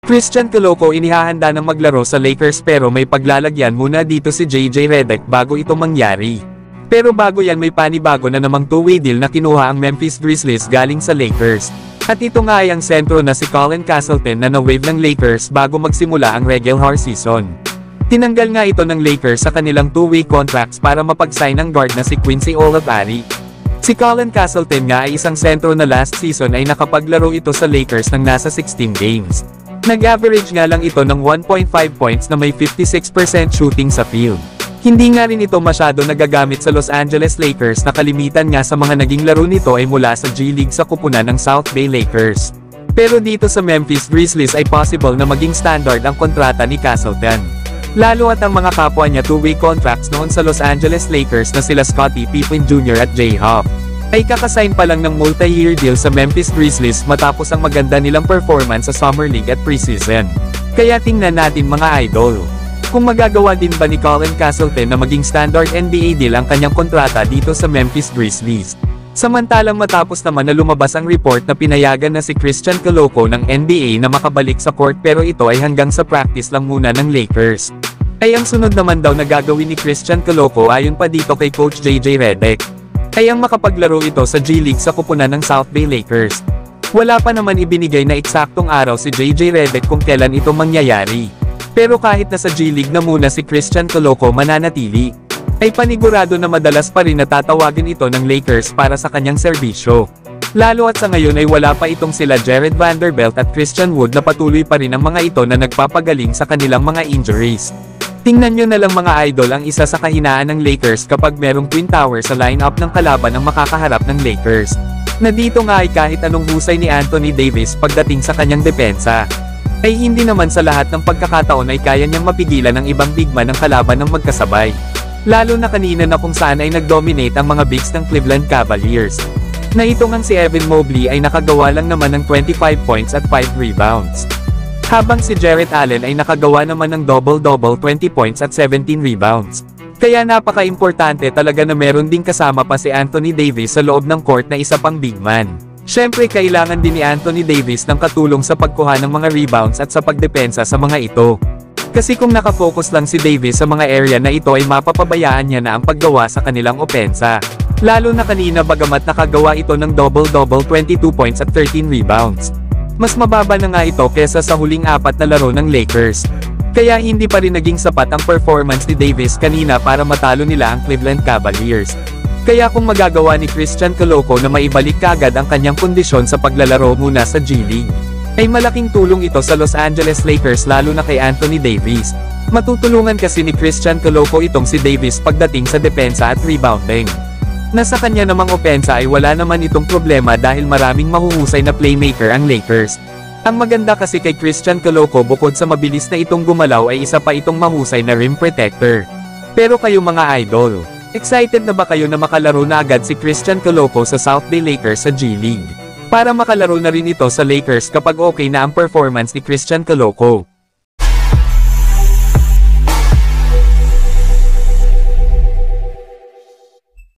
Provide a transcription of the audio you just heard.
Christian Coloco inihahanda ng maglaro sa Lakers pero may paglalagyan muna dito si JJ Redick bago ito mangyari. Pero bago yan may panibago na namang two-way deal na kinuha ang Memphis Grizzlies galing sa Lakers. At ito nga ay ang sentro na si Colin Castleton na na-wave ng Lakers bago magsimula ang regular season. Tinanggal nga ito ng Lakers sa kanilang two-way contracts para mapag-sign ang guard na si Quincy Olave. Si Colin Castleton nga ay isang sentro na last season ay nakapaglaro ito sa Lakers ng nasa 16 games. Nag-average nga lang ito ng 1.5 points na may 56% shooting sa field. Hindi nga rin ito masyado nagagamit sa Los Angeles Lakers na kalimitan nga sa mga naging laro nito ay mula sa G League sa kupunan ng South Bay Lakers. Pero dito sa Memphis Grizzlies ay possible na maging standard ang kontrata ni Castleton. Lalo at ang mga kapwa niya two-way contracts noon sa Los Angeles Lakers na sila Scottie Pippen Jr. at Jay Huff ay kakasign pa lang ng multi-year deal sa Memphis Grizzlies matapos ang maganda nilang performance sa Summer League at preseason. Kaya tingnan natin mga idol, kung magagawa din ba ni Colin Castleton na maging standard NBA deal ang kanyang kontrata dito sa Memphis Grizzlies. Samantalang matapos naman na lumabas ang report na pinayagan na si Christian Coloco ng NBA na makabalik sa court pero ito ay hanggang sa practice lang muna ng Lakers. Ay ang sunod naman daw na gagawin ni Christian Coloco ayon pa dito kay Coach JJ Redick ay ang makapaglaro ito sa G League sa kupunan ng South Bay Lakers. Wala pa naman ibinigay na eksaktong araw si JJ Redick kung kailan ito mangyayari. Pero kahit na sa G League na muna si Christian Coloco mananatili, ay panigurado na madalas pa rin natatawagin ito ng Lakers para sa kanyang serbisyo. Lalo at sa ngayon ay wala pa itong sila Jared Vanderbilt at Christian Wood na patuloy pa rin ang mga ito na nagpapagaling sa kanilang mga injuries. Tingnan nyo na lang mga idol ang isa sa kahinaan ng Lakers kapag merong Twin Tower sa lineup ng kalaban ang makakaharap ng Lakers. Na dito nga ay kahit anong husay ni Anthony Davis pagdating sa kanyang depensa, ay hindi naman sa lahat ng pagkakataon ay kaya niyang mapigilan ang ibang big man ng kalaban ng magkasabay. Lalo na kanina na kung saan ay nag-dominate ang mga bigs ng Cleveland Cavaliers. Na ito ngang si Evan Mobley ay nakagawa lang naman ng 25 points at 5 rebounds. Habang si Jarrett Allen ay nakagawa naman ng double-double 20 points at 17 rebounds. Kaya napaka-importante talaga na meron ding kasama pa si Anthony Davis sa loob ng court na isa pang big man. Syempre kailangan din ni Anthony Davis ng katulong sa pagkuha ng mga rebounds at sa pagdepensa sa mga ito. Kasi kung nakafocus lang si Davis sa mga area na ito ay mapapabayaan niya na ang paggawa sa kanilang opensa. Lalo na kanina bagamat nakagawa ito ng double-double 22 points at 13 rebounds. Mas mababa na nga ito kesa sa huling apat na laro ng Lakers. Kaya hindi pa rin naging sapat ang performance ni Davis kanina para matalo nila ang Cleveland Cavaliers. Kaya kung magagawa ni Christian Coloco na maibalik kagad ang kanyang kondisyon sa paglalaro muna sa G League, ay malaking tulong ito sa Los Angeles Lakers lalo na kay Anthony Davis. Matutulungan kasi ni Christian Coloco itong si Davis pagdating sa depensa at rebounding. Nasa kanya namang opensa ay wala naman itong problema dahil maraming mahuhusay na playmaker ang Lakers. Ang maganda kasi kay Christian Coloco bukod sa mabilis na itong gumalaw ay isa pa itong mahusay na rim protector. Pero kayo mga idol, excited na ba kayo na makalaro na agad si Christian Coloco sa South Bay Lakers sa G League? Para makalaro na rin ito sa Lakers kapag okay na ang performance ni Christian Coloco.